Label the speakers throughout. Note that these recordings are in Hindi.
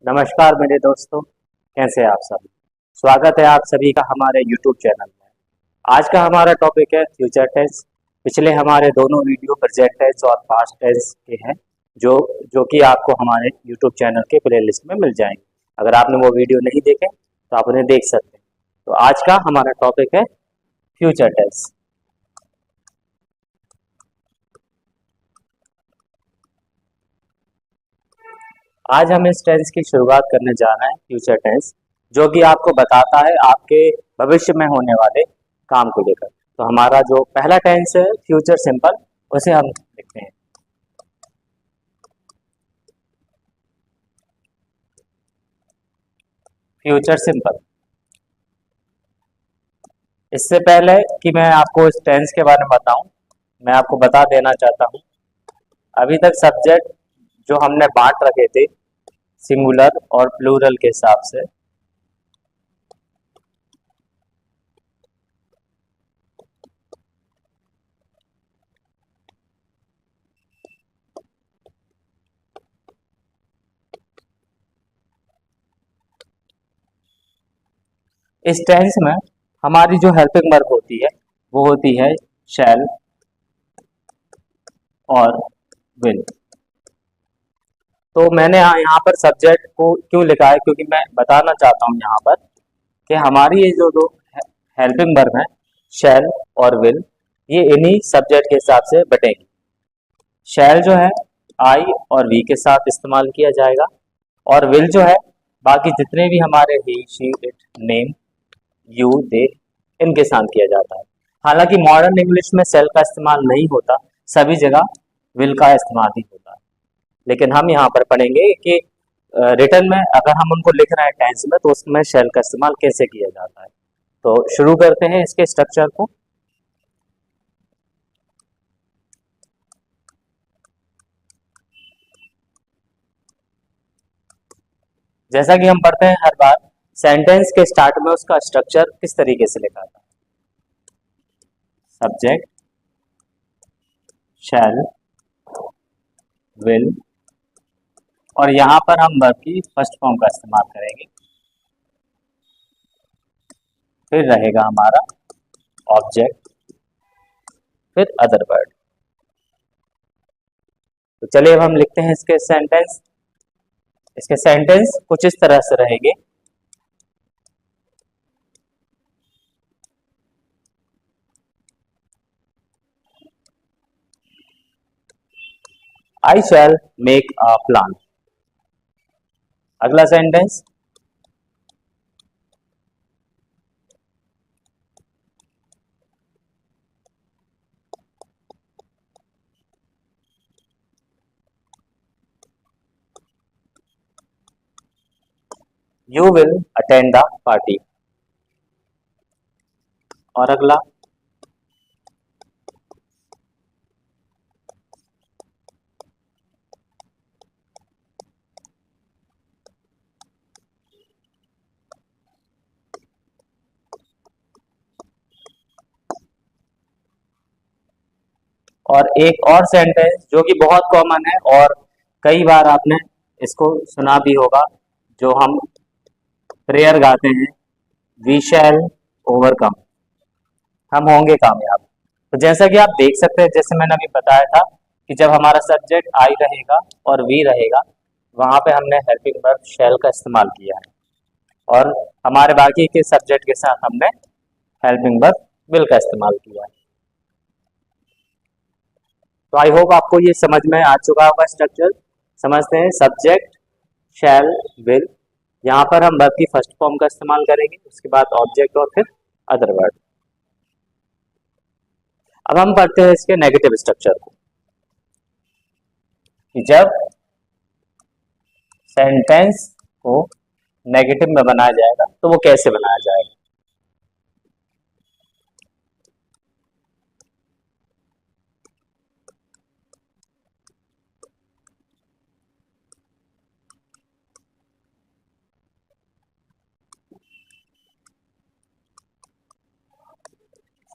Speaker 1: नमस्कार मेरे दोस्तों, कैसे हैं आप सभी। स्वागत है आप सभी का हमारे YouTube चैनल में। आज का हमारा टॉपिक है फ्यूचर टेंस। पिछले हमारे दोनों वीडियो प्रेजेंट टेंस और पास्ट टेंस के हैं, जो जो कि आपको हमारे YouTube चैनल के प्लेलिस्ट में मिल जाएंगे। अगर आपने वो वीडियो नहीं देखे तो आप उन्हें देख सकते हैं। तो आज का हमारा टॉपिक है फ्यूचर टेंस। आज हम इस टेंस की शुरुआत करने जा रहे हैं, फ्यूचर टेंस, जो कि आपको बताता है आपके भविष्य में होने वाले काम को लेकर। तो हमारा जो पहला टेंस है फ्यूचर सिंपल, उसे हम लिखते हैं फ्यूचर सिंपल। इससे पहले कि मैं आपको इस टेंस के बारे में बताऊं, मैं आपको बता देना चाहता हूं, अभी तक सब्जेक्ट जो हमने बांट रखे थे सिंगुलर और प्लूरल के हिसाब से, इस टेंस में हमारी जो हेल्पिंग वर्ब होती है वो होती है शैल और विल। तो मैंने यहाँ पर सब्जेक्ट को क्यों लिखा है, क्योंकि मैं बताना चाहता हूँ यहाँ पर कि हमारी ये जो दो हेल्पिंग वर्ब है शैल और विल, ये इन्हीं सब्जेक्ट के हिसाब से बटेंगी। शैल जो है आई और वी के साथ इस्तेमाल किया जाएगा, और विल जो है बाकी जितने भी हमारे ही, शी, इट, नेम, यू, दे, इनके साथ किया जाता है। हालांकि मॉडर्न इंग्लिश में सेल का इस्तेमाल नहीं होता, सभी जगह विल का इस्तेमाल ही होता है। लेकिन हम यहाँ पर पढ़ेंगे कि रिटर्न में अगर हम उनको लिख रहे हैं टेंस में, तो उसमें शेल का इस्तेमाल कैसे किया जाता है। तो शुरू करते हैं इसके स्ट्रक्चर को। जैसा कि हम पढ़ते हैं हर बार, सेंटेंस के स्टार्ट में उसका स्ट्रक्चर किस तरीके से लिखा था। सब्जेक्ट, शैल, विल, और यहाँ पर हम वर्ब की फर्स्ट फॉर्म का इस्तेमाल करेंगे। फिर रहेगा हमारा ऑब्जेक्ट, फिर अदर वर्ड। तो चलिए अब हम लिखते हैं इसके सेंटेंस। इसके सेंटेंस कुछ इस तरह से रहेंगे। आई शैल मेक अ प्लान। अगला sentence, you will attend the party. और अगला, और एक और सेंटेंस जो कि बहुत कॉमन है और कई बार आपने इसको सुना भी होगा, जो हम प्रेयर गाते हैं, वी शैल ओवरकम, हम होंगे कामयाब। तो जैसा कि आप देख सकते हैं, जैसे मैंने अभी बताया था कि जब हमारा सब्जेक्ट आई रहेगा और वी रहेगा, वहां पे हमने हेल्पिंग वर्ब शैल का इस्तेमाल किया है, और हमारे बाकी के सब्जेक्ट के साथ हमने हेल्पिंग वर्ब विल का इस्तेमाल किया है। तो आई होप आपको ये समझ में आ चुका होगा स्ट्रक्चर। समझते हैं, सब्जेक्ट, शैल, विल, यहाँ पर हम वर्ब की फर्स्ट फॉर्म का इस्तेमाल करेंगे, उसके बाद ऑब्जेक्ट और फिर अदर वर्ड। अब हम पढ़ते हैं इसके नेगेटिव स्ट्रक्चर को, कि जब सेंटेंस को नेगेटिव में बनाया जाएगा तो वो कैसे बनाया जाएगा।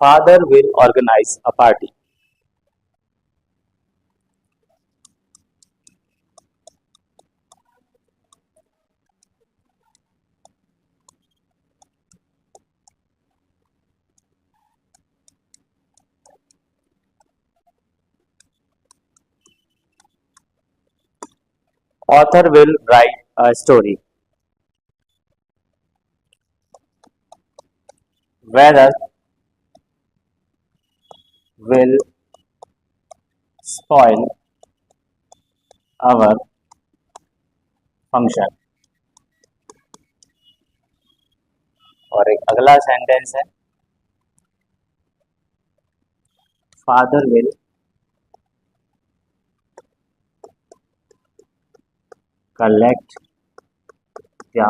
Speaker 1: Father will organise a party. author will write a story. Weather will spoil our function. और एक अगला सेंटेंस है, father will collect the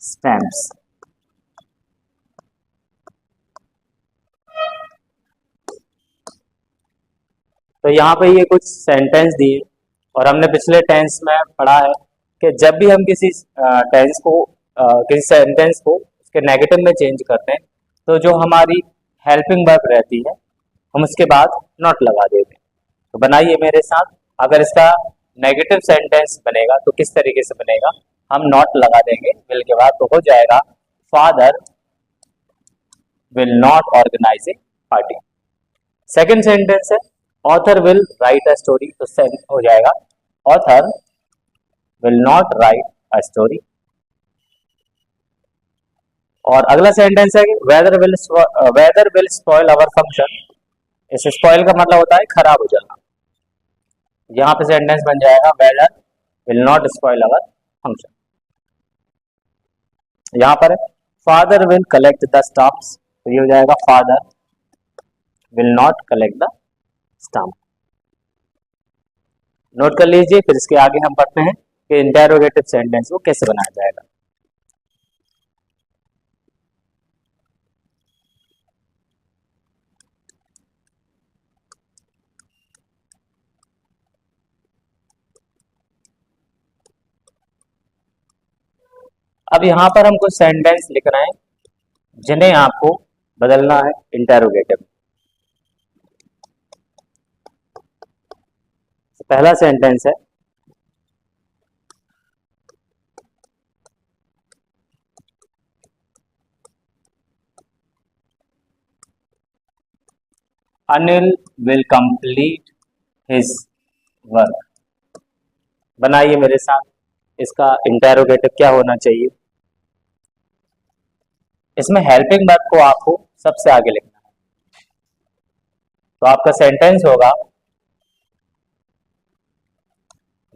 Speaker 1: stamps. तो यहाँ पे ये कुछ सेंटेंस दिए और हमने पिछले टेंस में पढ़ा है कि जब भी हम किसी टेंस को किसी सेंटेंस को उसके नेगेटिव में चेंज करते हैं तो जो हमारी हेल्पिंग वर्ब रहती है हम उसके बाद नॉट लगा देते हैं। तो बनाइए मेरे साथ, अगर इसका नेगेटिव सेंटेंस बनेगा तो किस तरीके से बनेगा, हम नॉट लगा देंगे विल के बाद, तो हो जाएगा father will not organise a party. Second sentence है author will write a story, तो हो जाएगा author will not write a story. और अगला सेंटेंस है weather will spoil our function. इस स्पॉइल का मतलब होता है खराब हो जाना। यहाँ पे सेंटेंस बन जाएगा weather will not spoil our function. यहाँ पर father will collect the stamps, तो ये हो जाएगा father will not collect the stamp. Note कर लीजिए, फिर इसके आगे हम पढ़ते हैं कि इंटेरोगेटिव सेंटेंस को कैसे बनाया जाएगा। अब यहाँ पर हम कुछ सेंटेंस लिख रहे हैं जिन्हें आपको बदलना है इंटेरोगेटिव। पहला सेंटेंस है Anil will complete his work. बनाइए मेरे साथ, इसका इंटेरोगेटिव क्या होना चाहिए। इसमें हेल्पिंग वर्ब को आपको सबसे आगे लिखना है। तो आपका सेंटेंस होगा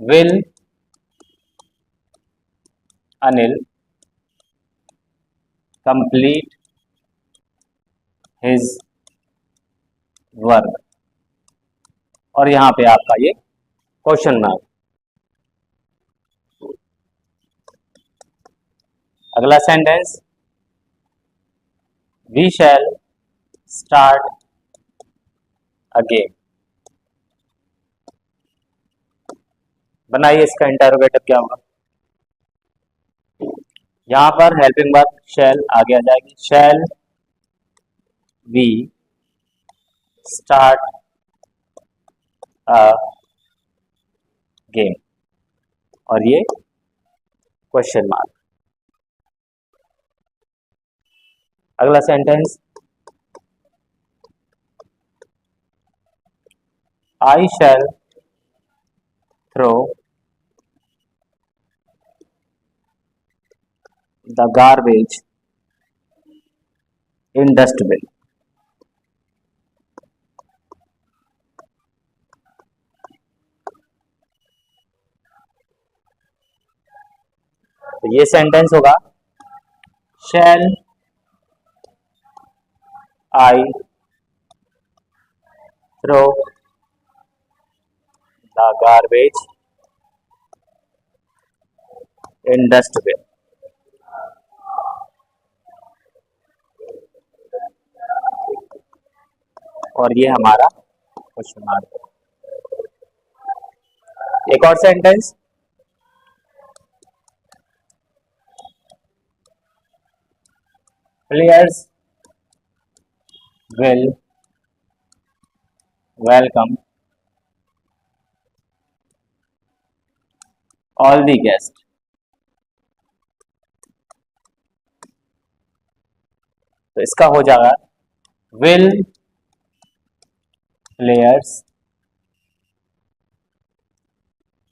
Speaker 1: will Anil complete his work, और यहां पे आपका ये क्वेश्चन मार्क। अगला sentence we shall start again. बनाइए इसका इंटेरोगेटिव क्या होगा। यहां पर हेल्पिंग वर्ब शैल आगे आ जाएगी, शैल वी स्टार्ट अगेन, और ये क्वेश्चन मार्क। अगला sentence I shall throw the garbage in dustbin. तो ये सेंटेंस होगा shall I throw the garbage in dustbin. और ये हमारा क्वेश्चन मार्क। एक और sentence players will welcome all the guest. तो इसका हो जाएगा will players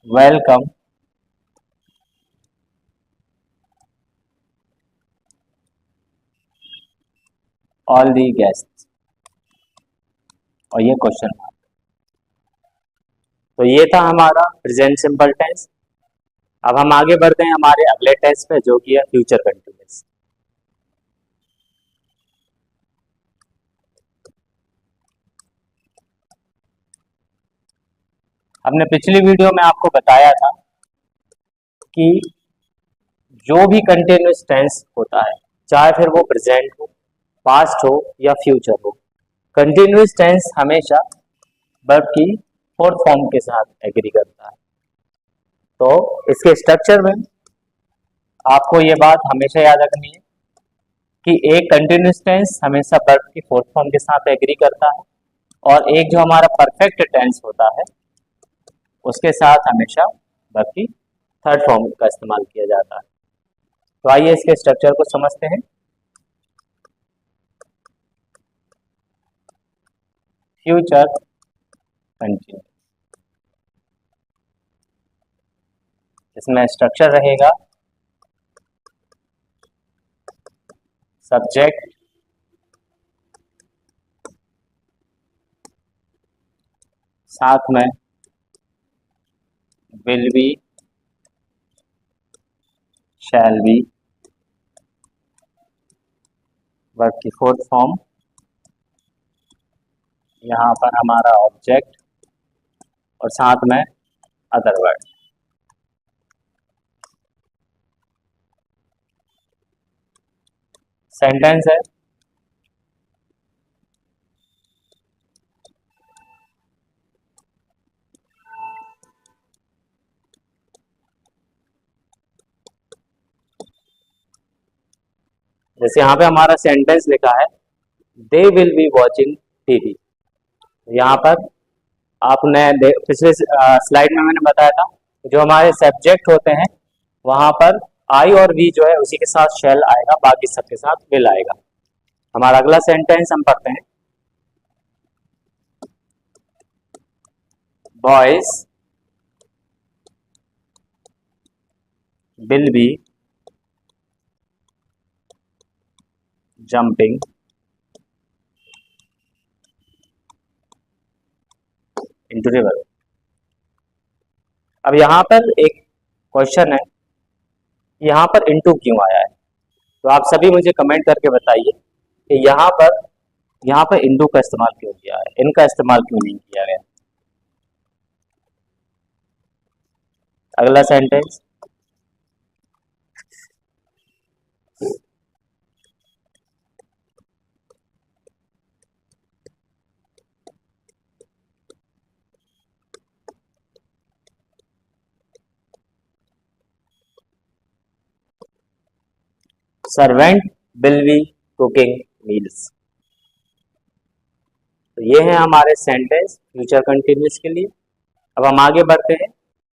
Speaker 1: welcome all the guest, और ये क्वेश्चन मार्क। तो ये था हमारा प्रेजेंट सिंपल टेंस। अब हम आगे बढ़ते हैं हमारे अगले टेंस पे, जो कि है फ्यूचर कंटिन्यूअस। हमने पिछली वीडियो में आपको बताया था कि जो भी कंटिन्यूअस टेंस होता है, चाहे फिर वो प्रेजेंट हो, पास्ट हो या फ्यूचर हो, कंटिन्यूअस टेंस हमेशा वर्ब की फोर्थ फॉर्म के साथ एग्री करता है। तो इसके स्ट्रक्चर में आपको ये बात हमेशा याद रखनी है कि एक कंटिन्यूअस टेंस हमेशा वर्ब की फोर्थ फॉर्म के साथ एग्री करता है, और एक जो हमारा परफेक्ट टेंस होता है उसके साथ हमेशा वर्ब की थर्ड फॉर्म का इस्तेमाल किया जाता है। तो आइए इसके स्ट्रक्चर को समझते हैं। फ्यूचर कंटिन्यूअस, इसमें स्ट्रक्चर रहेगा सब्जेक्ट, साथ में will be, shall be, verb की फोर्थ फॉर्म, यहाँ पर हमारा ऑब्जेक्ट, और साथ में अदर वर्ड। सेंटेंस है जैसे यहाँ पे हमारा सेंटेंस लिखा है they will be watching TV. यहाँ पर आपने पिछले स्लाइड में मैंने बताया था, जो हमारे सब्जेक्ट होते हैं वहां पर आई और वी जो है उसी के साथ शेल आएगा, बाकी सबके साथ विल आएगा। हमारा अगला सेंटेंस हम पढ़ते हैं, boys will be jumping into river. अब यहाँ पर एक क्वेश्चन है, यहाँ पर इनटू क्यों आया है? तो आप सभी मुझे कमेंट करके बताइए कि यहाँ पर इनटू का इस्तेमाल क्यों किया है, इनका इस्तेमाल क्यों नहीं किया गया। अगला sentence, servant will be cooking meals. तो ये है हमारे सेंटेंस फ्यूचर कंटिन्यूअस के लिए। अब हम आगे बढ़ते हैं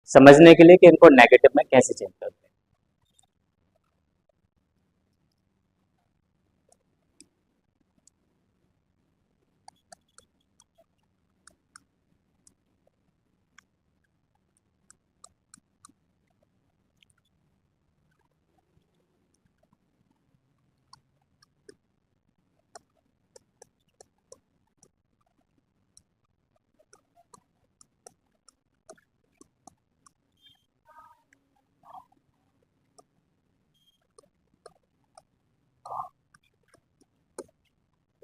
Speaker 1: समझने के लिए कि इनको नेगेटिव में कैसे चेंज करते हैं।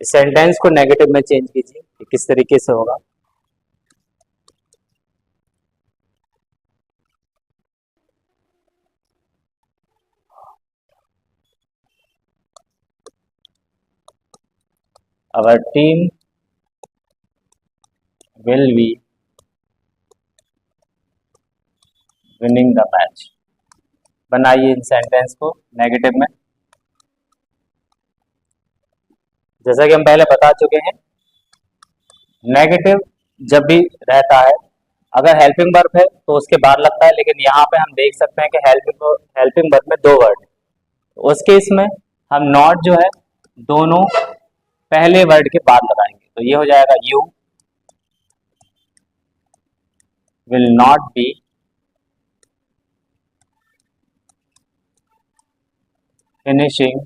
Speaker 1: इस सेंटेंस को नेगेटिव में चेंज कीजिए कि किस तरीके से होगा। Our team will be winning the match। बनाइए इन सेंटेंस को नेगेटिव में। जैसा कि हम पहले बता चुके हैं, नेगेटिव जब भी रहता है, अगर हेल्पिंग वर्ब है तो उसके बाद लगता है, लेकिन यहाँ पे हम देख सकते हैं कि हेल्पिंग वर्ब में दो वर्ड है, तो उस केस में हम नॉट जो है दोनों पहले वर्ड के बाद लगाएंगे। तो ये हो जाएगा you will not be finishing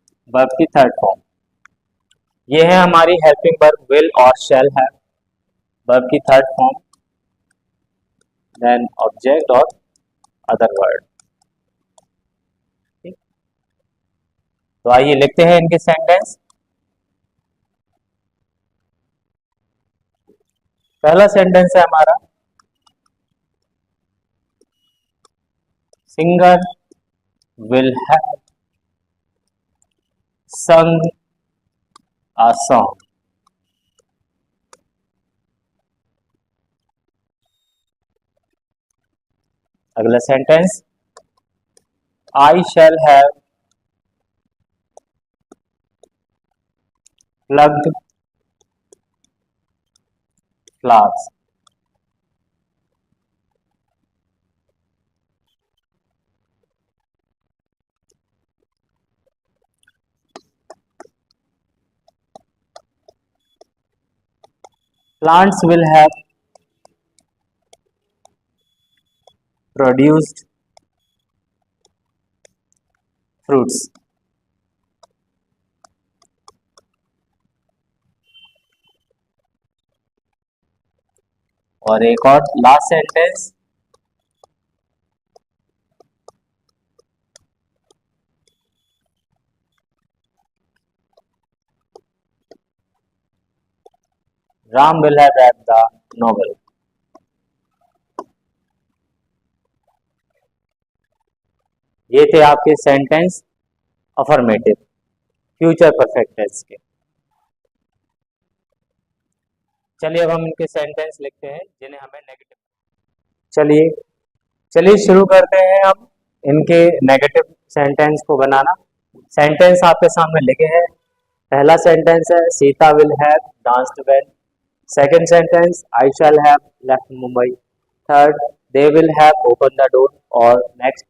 Speaker 1: verb की थर्ड फॉर्म। ये है हमारी हेल्पिंग वर्ब विल और शैल है, वर्ब की थर्ड फॉर्म, देन ऑब्जेक्ट और अदर वर्ड। ठीक, तो आइए लिखते हैं इनके सेंटेंस। पहला सेंटेंस है हमारा, singer will have sung a song। अगला sentence, I shall have plugged flowers। plants will have produced fruits। और एक और last sentence, Ram will have read the novel। ये थे आपके sentence affirmative future perfect tense के। चलिए अब हम इनके सेंटेंस लिखते हैं जिन्हें हमें नेगेटिव। चलिए चलिए शुरू करते हैं हम इनके नेगेटिव सेंटेंस को बनाना। सेंटेंस आपके सामने लिखे हैं। पहला सेंटेंस है, Sita will have danced well. Second sentence, I shall have left Mumbai. Third, they will have open the door. और next,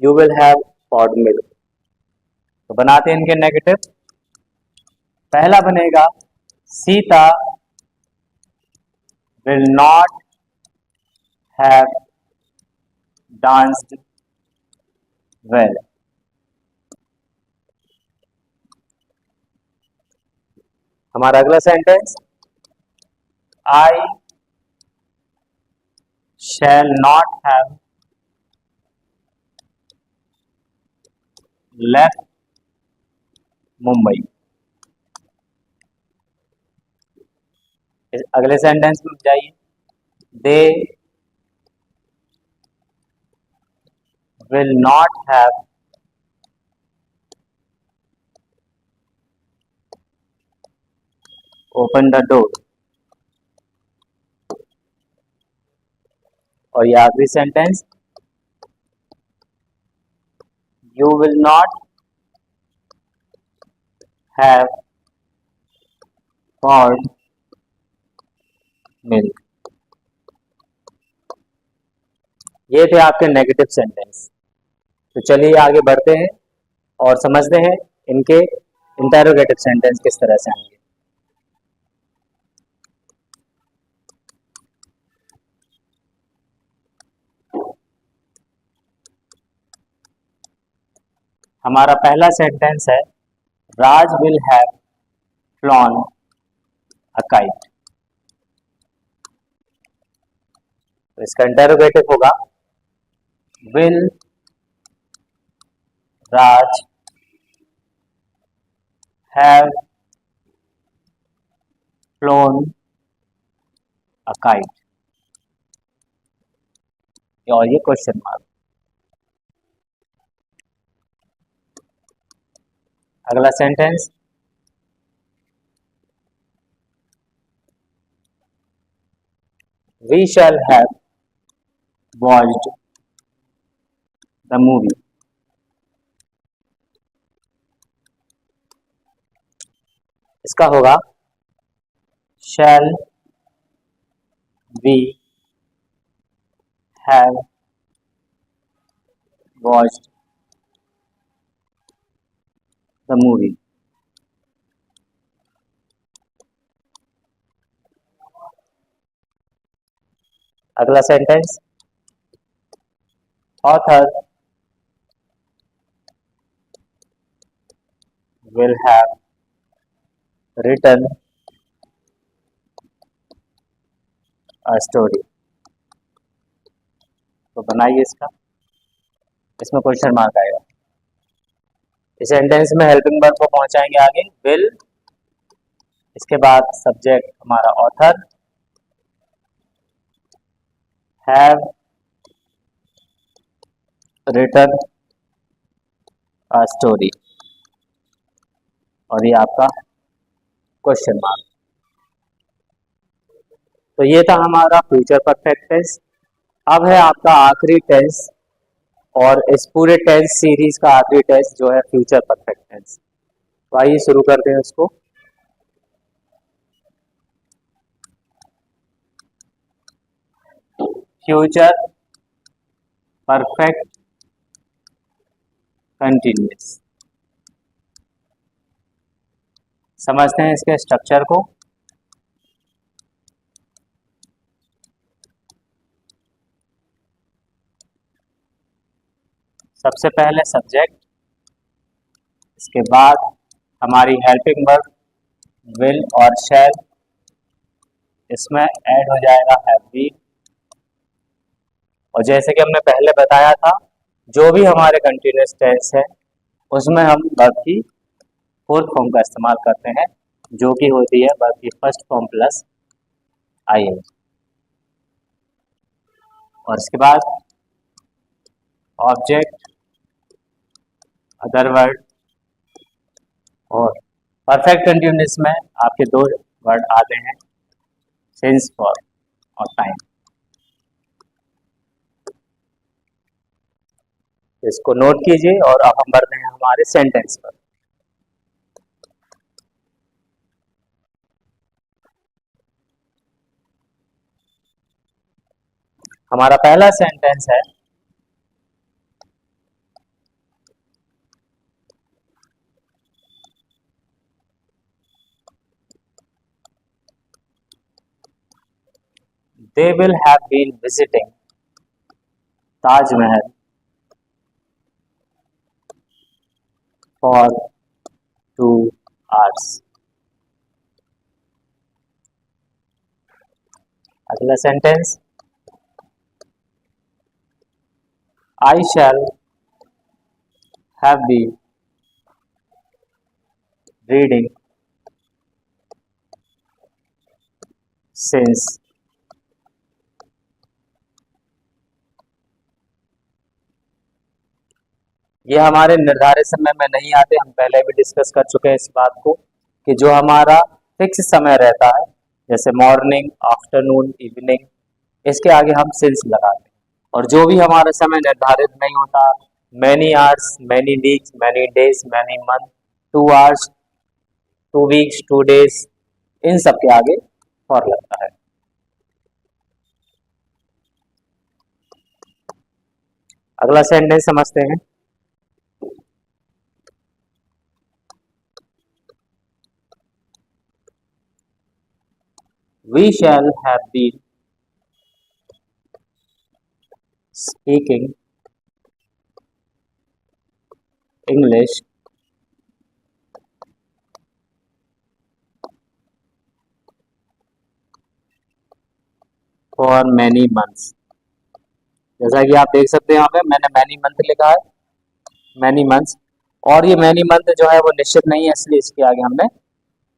Speaker 1: you will have poured milk. तो बनाते हैं इनके नेगेटिव। पहला बनेगा, Sita will not have danced well. हमारा अगला sentence, I shall not have left Mumbai. अगले सेंटेंस में जाइए, they will not have open the door. और ये आखिरी sentence, you will not have poured milk. ये थे आपके नेगेटिव सेंटेंस। तो चलिए आगे बढ़ते हैं और समझते हैं इनके इंटेरोगेटिव सेंटेंस किस तरह से आएंगे। हमारा पहला सेंटेंस है, Raj will have flown a kite. तो इसका इंटेरोगेटिव होगा, will Raj have flown a kite. और ये क्वेश्चन मार्क। अगला sentence, we shall have watched the movie. इसका होगा, shall we have watched the movie. अगला sentence, author will have written a story। तो बनाइए इसका, इसमें क्वेश्चन मार्क आएगा। इस सेंटेंस में हेल्पिंग वर्ब को पहुंचाएंगे आगे विल, इसके बाद सब्जेक्ट हमारा author, have written a story, और ये आपका क्वेश्चन मार्क। तो ये था हमारा फ्यूचर परफेक्ट टेंस। अब है आपका आखिरी टेंस, और इस पूरे टेंस सीरीज का आखिरी टेंस जो है फ्यूचर परफेक्ट टेंस। तो आइए शुरू करते हैं उसको। फ्यूचर परफेक्ट कंटिन्यूअस, समझते हैं इसके स्ट्रक्चर को। सबसे पहले सब्जेक्ट, इसके बाद हमारी हेल्पिंग वर्ब विल और शैल, इसमें ऐड हो जाएगा हैव बीन। और जैसे कि हमने पहले बताया था, जो भी हमारे कंटिन्यूअस टेंस है उसमें हम वर्ब की फोर्थ फॉर्म का इस्तेमाल करते हैं, जो कि होती है वर्ब की फर्स्ट फॉर्म प्लस आईएनजी। और इसके बाद ऑब्जेक्ट, अदर वर्ड, और परफेक्ट कंटिन्यूअस में आपके दो वर्ड आते हैं, सिंस, फॉर और टाइम। इसको नोट कीजिए और अब हम बढ़ते हैं हमारे सेंटेंस पर। हमारा पहला सेंटेंस है, they will have been visiting Taj Mahal for 2 hours। अगला sentence, I shall have been reading since ये हमारे निर्धारित समय में नहीं आते। हम पहले भी डिस्कस कर चुके हैं इस बात को कि जो हमारा फिक्स समय रहता है, जैसे मॉर्निंग, आफ्टरनून, इवनिंग, इसके आगे हम सिंस लगाते हैं। और जो भी हमारा समय निर्धारित नहीं होता, many hours, many weeks, many days, many month, 2 hours, 2 weeks, 2 days, इन सब के आगे फॉर लगता है। अगला सेंटेंस समझते हैं। We shall have been speaking English for many months। जैसा कि आप देख सकते हैं यहाँ पे मैंने मैनी मंथ लिखा है, मैनी मंथ्स, और ये मैनी मंथ जो है वो निश्चित नहीं है, इसलिए इसके आगे हमने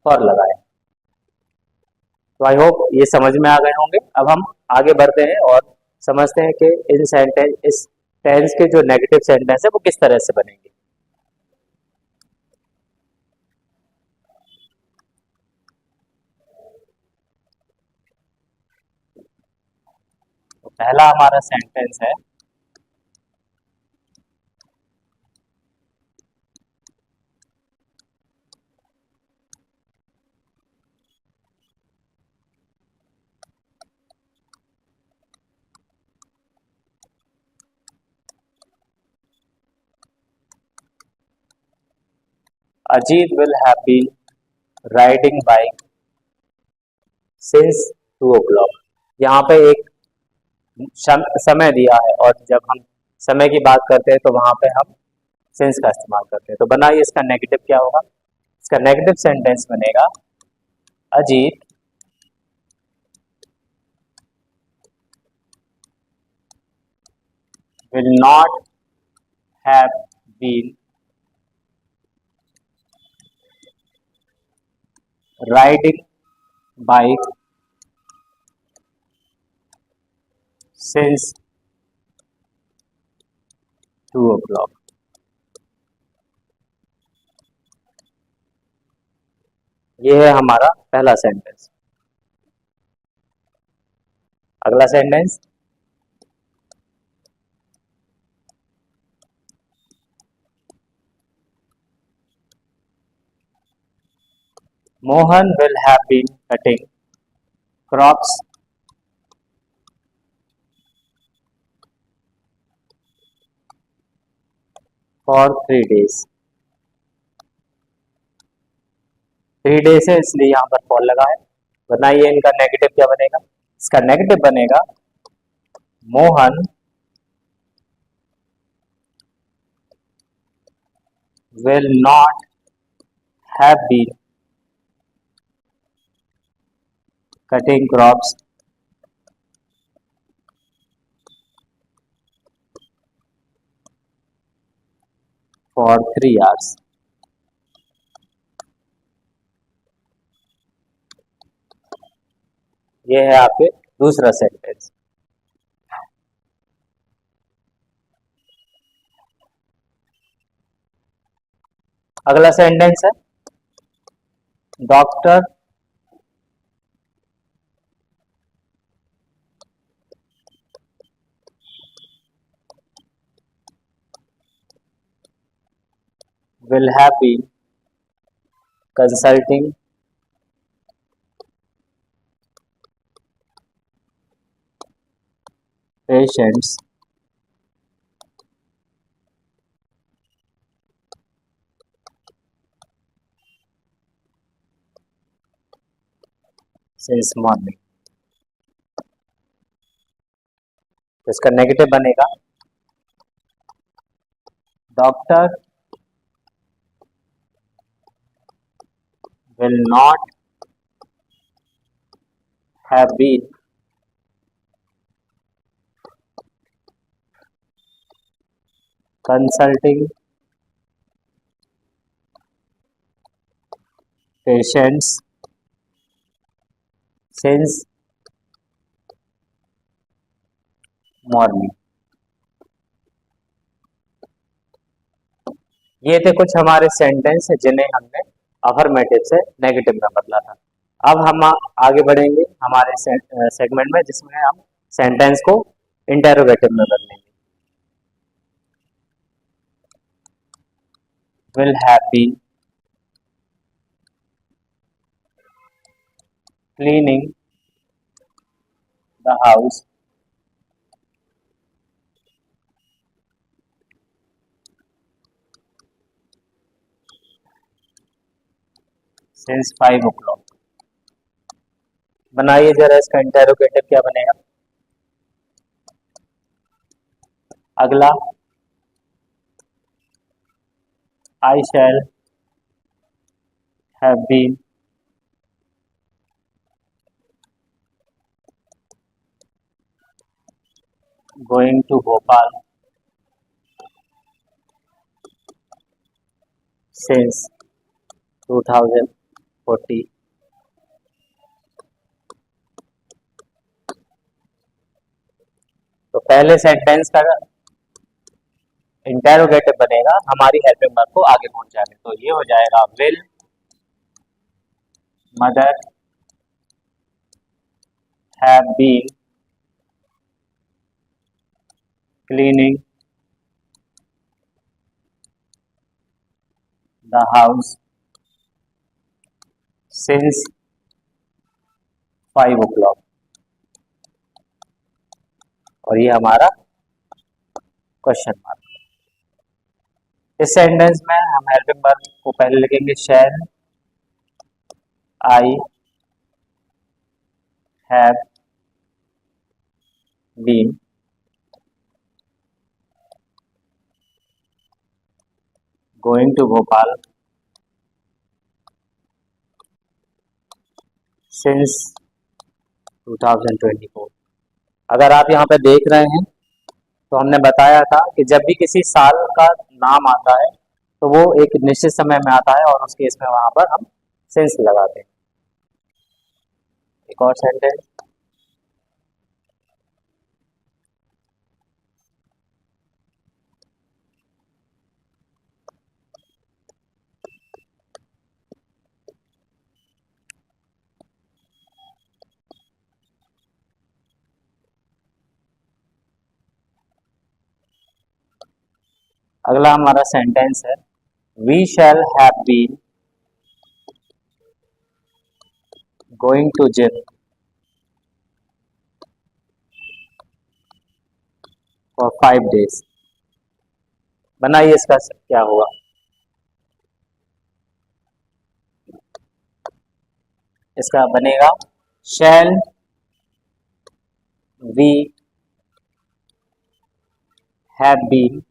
Speaker 1: फॉर लगाया। तो आई होप ये समझ में आ गए होंगे। अब हम आगे बढ़ते हैं और समझते हैं कि इन सेंटेंस, इस टेंस के जो नेगेटिव सेंटेंस है वो किस तरह से बनेंगे। तो पहला हमारा सेंटेंस है, Ajit will have been riding bike since 2 o'clock। यहाँ पे एक समय दिया है, और जब हम समय की बात करते हैं तो वहां पे हम सिंस का इस्तेमाल करते हैं। तो बनाइए इसका नेगेटिव क्या होगा। इसका नेगेटिव सेंटेंस बनेगा Ajit will not have been riding bike since 2 o'clock। ये है हमारा पहला सेंटेंस। अगला sentence, Mohan will have been cutting crops for 3 days। 3 days है इसलिए यहाँ पर फॉर लगा है। बताइए इनका नेगेटिव क्या बनेगा। इसका नेगेटिव बनेगा Mohan will not have been cutting crops for 3 hours। ये है आपके दूसरा सेंटेंस। अगला सेंटेंस है doctor will have been consulting patients since morning। तो इसका नेगेटिव बनेगा doctor will not have been consulting patients since morning। ये थे कुछ हमारे सेंटेंस जिन्हें हमने अफर्मेटिव से नेगेटिव में बदला था। अब हम आगे बढ़ेंगे हमारे सेगमेंट में जिसमें हम सेंटेंस को इंटेरोगेटिव में बदलेंगे। will have been cleaning the house since 5 o'clock। बनाइए जरा इसका इंटेरोगेटिव क्या बनेगा। अगला I shall have been going to Bhopal since 2040। तो पहले सेंटेंस का इंटेरोगेटिव बनेगा हमारी हेल्पिंग वर्ब को आगे पहुंचाने। तो ये हो जाएगा will mother have been cleaning the house since 5 o'clock। और ये हमारा क्वेश्चन मार्क। इस सेंटेंस में हम हेल्पिंग वर्ब को पहले लिखेंगे shall I have been going to Bhopal since 2024। अगर आप यहाँ पे देख रहे हैं तो हमने बताया था कि जब भी किसी साल का नाम आता है तो वो एक निश्चित समय में आता है और उस केस में वहाँ पर हम सिंस लगाते हैं। एक और सेंटेंस, अगला हमारा सेंटेंस है we shall have been going to gym for 5 days। बनाइए इसका क्या हुआ। इसका बनेगा shall we have been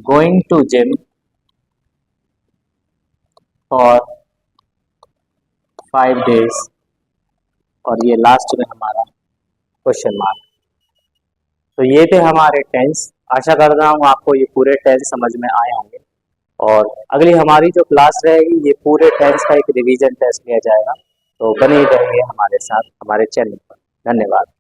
Speaker 1: going to gym for 5 days, और ये लास्ट में हमारा क्वेश्चन मार्क। तो ये थे हमारे टेंस। आशा करता हूँ आपको ये पूरे टेंस समझ में आए होंगे, और अगली हमारी जो क्लास रहेगी ये पूरे टेंस का एक रिवीजन टेस्ट लिया जाएगा। तो बने रहिए हमारे साथ हमारे चैनल पर। धन्यवाद।